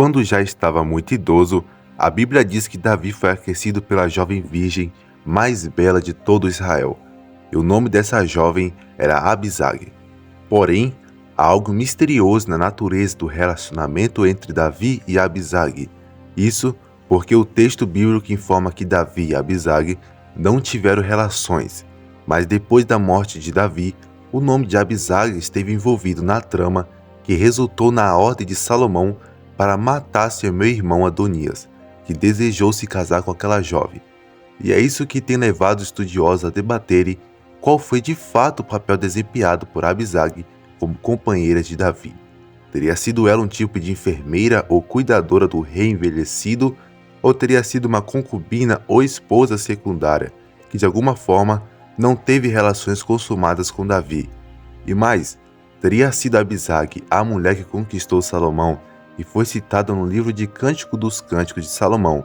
Quando já estava muito idoso, a Bíblia diz que Davi foi aquecido pela jovem virgem mais bela de todo Israel, e o nome dessa jovem era Abisag. Porém, há algo misterioso na natureza do relacionamento entre Davi e Abisag. Isso porque o texto bíblico informa que Davi e Abisag não tiveram relações, mas depois da morte de Davi, o nome de Abisag esteve envolvido na trama que resultou na ordem de Salomão para matar seu irmão Adonias, que desejou se casar com aquela jovem. E é isso que tem levado estudiosos a debaterem qual foi de fato o papel desempenhado por Abisag como companheira de Davi. Teria sido ela um tipo de enfermeira ou cuidadora do rei envelhecido, ou teria sido uma concubina ou esposa secundária, que de alguma forma não teve relações consumadas com Davi? E mais, teria sido Abisag a mulher que conquistou Salomão e foi citada no livro de Cântico dos Cânticos de Salomão,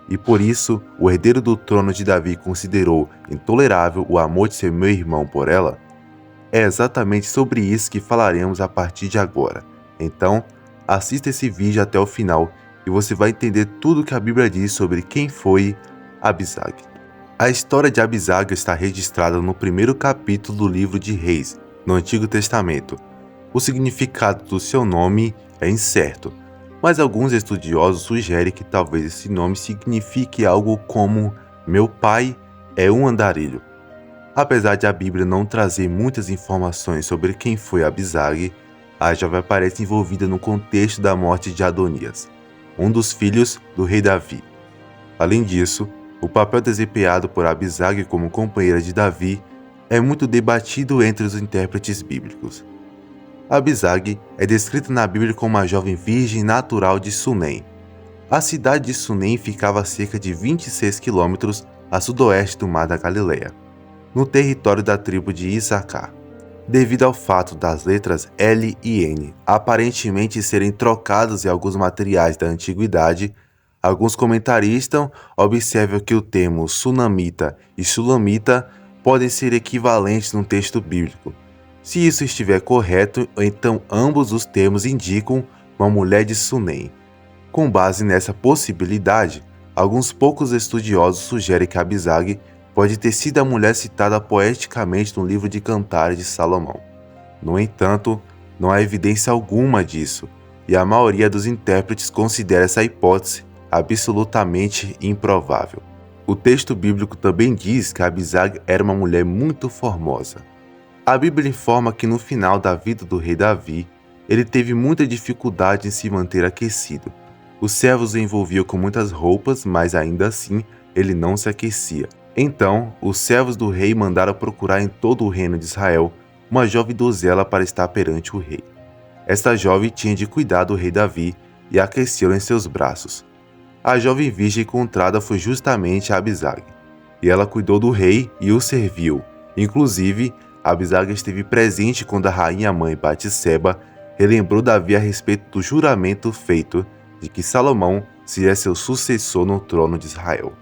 e por isso o herdeiro do trono de Davi considerou intolerável o amor de seu irmão por ela? É exatamente sobre isso que falaremos a partir de agora. Então, assista esse vídeo até o final e você vai entender tudo o que a Bíblia diz sobre quem foi Abisag. A história de Abisag está registrada no primeiro capítulo do livro de Reis, no Antigo Testamento. O significado do seu nome é incerto, mas alguns estudiosos sugerem que talvez esse nome signifique algo como "meu pai é um andarilho". Apesar de a Bíblia não trazer muitas informações sobre quem foi Abisag, a jovem aparece envolvida no contexto da morte de Adonias, um dos filhos do rei Davi. Além disso, o papel desempenhado por Abisag como companheira de Davi é muito debatido entre os intérpretes bíblicos. Abisag é descrita na Bíblia como uma jovem virgem natural de Sunem. A cidade de Sunem ficava a cerca de 26 quilômetros a sudoeste do Mar da Galileia, no território da tribo de Issacar. Devido ao fato das letras L e N aparentemente serem trocadas em alguns materiais da antiguidade, alguns comentaristas observam que o termo sunamita e sulamita podem ser equivalentes no texto bíblico. Se isso estiver correto, então ambos os termos indicam uma mulher de Sunem. Com base nessa possibilidade, alguns poucos estudiosos sugerem que Abisag pode ter sido a mulher citada poeticamente no livro de Cantares de Salomão. No entanto, não há evidência alguma disso, e a maioria dos intérpretes considera essa hipótese absolutamente improvável. O texto bíblico também diz que Abisag era uma mulher muito formosa. A Bíblia informa que no final da vida do rei Davi, ele teve muita dificuldade em se manter aquecido. Os servos o envolviam com muitas roupas, mas ainda assim ele não se aquecia. Então, os servos do rei mandaram procurar em todo o reino de Israel uma jovem donzela para estar perante o rei. Esta jovem tinha de cuidar do rei Davi e aquecê-lo em seus braços. A jovem virgem encontrada foi justamente Abisag, e ela cuidou do rei e o serviu. Inclusive, Abisag esteve presente quando a rainha mãe Batseba relembrou Davi a respeito do juramento feito de que Salomão seria seu sucessor no trono de Israel.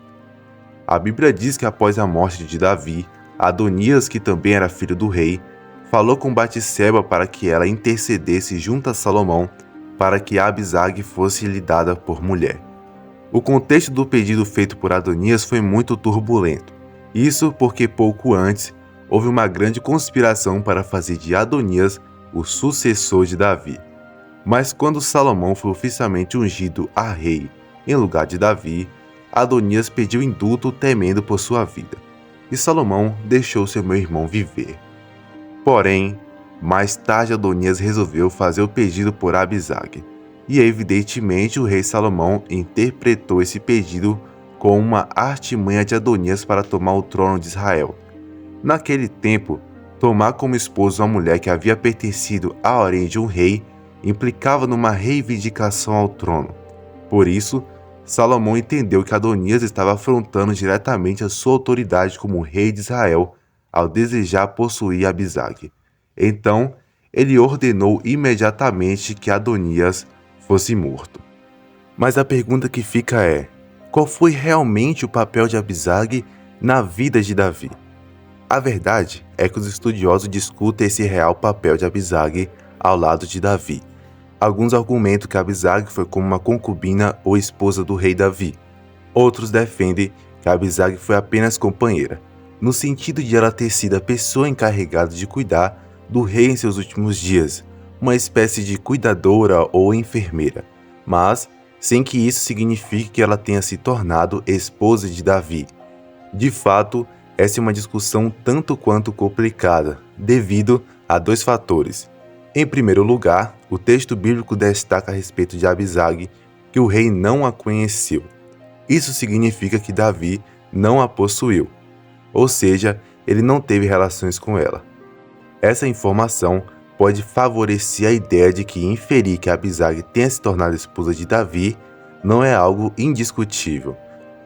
A Bíblia diz que após a morte de Davi, Adonias, que também era filho do rei, falou com Batseba para que ela intercedesse junto a Salomão para que Abisag fosse lhe dada por mulher. O contexto do pedido feito por Adonias foi muito turbulento. Isso porque pouco antes houve uma grande conspiração para fazer de Adonias o sucessor de Davi. Mas quando Salomão foi oficialmente ungido a rei em lugar de Davi, Adonias pediu indulto temendo por sua vida, e Salomão deixou seu irmão viver. Porém, mais tarde Adonias resolveu fazer o pedido por Abisag, e evidentemente o rei Salomão interpretou esse pedido como uma artimanha de Adonias para tomar o trono de Israel. Naquele tempo, tomar como esposa uma mulher que havia pertencido à origem de um rei implicava numa reivindicação ao trono. Por isso, Salomão entendeu que Adonias estava afrontando diretamente a sua autoridade como rei de Israel ao desejar possuir Abisag. Então, ele ordenou imediatamente que Adonias fosse morto. Mas a pergunta que fica é: qual foi realmente o papel de Abisag na vida de Davi? A verdade é que os estudiosos discutem esse real papel de Abisag ao lado de Davi. Alguns argumentam que Abisag foi como uma concubina ou esposa do rei Davi. Outros defendem que Abisag foi apenas companheira, no sentido de ela ter sido a pessoa encarregada de cuidar do rei em seus últimos dias, uma espécie de cuidadora ou enfermeira, mas sem que isso signifique que ela tenha se tornado esposa de Davi. De fato, essa é uma discussão tanto quanto complicada, devido a dois fatores. Em primeiro lugar, o texto bíblico destaca a respeito de Abisag que o rei não a conheceu. Isso significa que Davi não a possuiu, ou seja, ele não teve relações com ela. Essa informação pode favorecer a ideia de que inferir que Abisag tenha se tornado esposa de Davi não é algo indiscutível.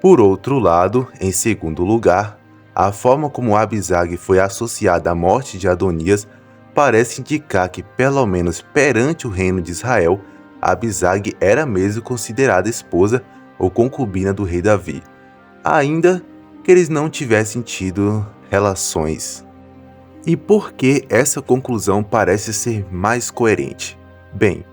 Por outro lado, em segundo lugar, a forma como Abisag foi associada à morte de Adonias parece indicar que, pelo menos perante o reino de Israel, Abisag era mesmo considerada esposa ou concubina do rei Davi, ainda que eles não tivessem tido relações. E por que essa conclusão parece ser mais coerente? Bem,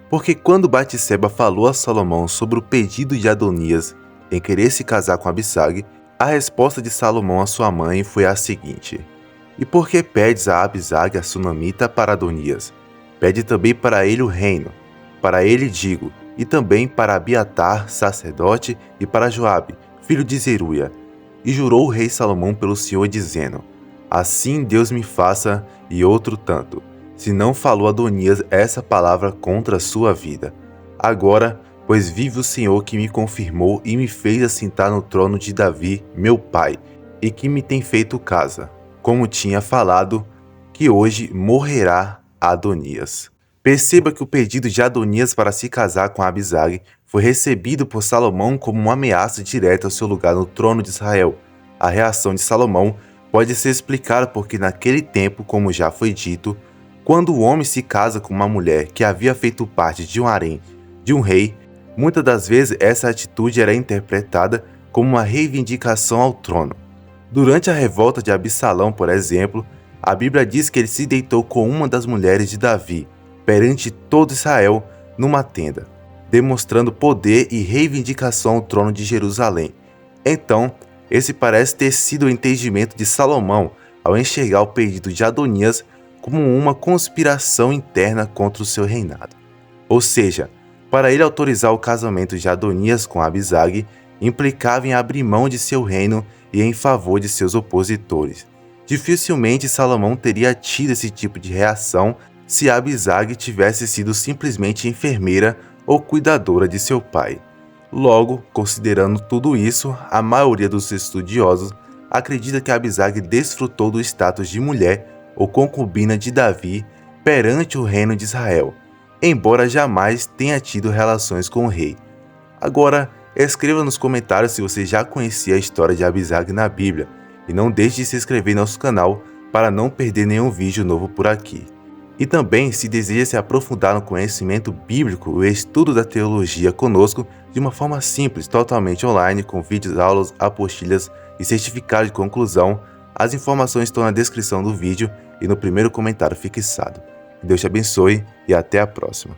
porque quando Batseba falou a Salomão sobre o pedido de Adonias em querer se casar com Abisag, a resposta de Salomão à sua mãe foi a seguinte: "E por que pedes a Abisag a sunamita para Adonias? Pede também para ele o reino. Para ele digo, e também para Abiatar, sacerdote, e para Joabe, filho de Zeruia." E jurou o rei Salomão pelo Senhor, dizendo: "Assim Deus me faça, e outro tanto, se não falou Adonias essa palavra contra a sua vida. Agora, pois vive o Senhor que me confirmou e me fez assentar no trono de Davi, meu pai, e que me tem feito casa, como tinha falado, que hoje morrerá Adonias." Perceba que o pedido de Adonias para se casar com Abisag foi recebido por Salomão como uma ameaça direta ao seu lugar no trono de Israel. A reação de Salomão pode ser explicada porque naquele tempo, como já foi dito, quando o homem se casa com uma mulher que havia feito parte de um harém de um rei, muitas das vezes essa atitude era interpretada como uma reivindicação ao trono. Durante a revolta de Absalão, por exemplo, a Bíblia diz que ele se deitou com uma das mulheres de Davi, perante todo Israel, numa tenda, demonstrando poder e reivindicação ao trono de Jerusalém. Então, esse parece ter sido o entendimento de Salomão ao enxergar o pedido de Adonias como uma conspiração interna contra o seu reinado. Ou seja, para ele autorizar o casamento de Adonias com Abisag implicava em abrir mão de seu reino e em favor de seus opositores. Dificilmente Salomão teria tido esse tipo de reação se Abisag tivesse sido simplesmente enfermeira ou cuidadora de seu pai. Logo, considerando tudo isso, a maioria dos estudiosos acredita que Abisag desfrutou do status de mulher ou concubina de Davi perante o reino de Israel, embora jamais tenha tido relações com o rei. Agora, escreva nos comentários se você já conhecia a história de Abisag na Bíblia, e não deixe de se inscrever em nosso canal para não perder nenhum vídeo novo por aqui. E também, se deseja se aprofundar no conhecimento bíblico e o estudo da teologia conosco de uma forma simples, totalmente online, com vídeos, aulas, apostilhas e certificado de conclusão, as informações estão na descrição do vídeo e no primeiro comentário fixado. Que Deus te abençoe e até a próxima.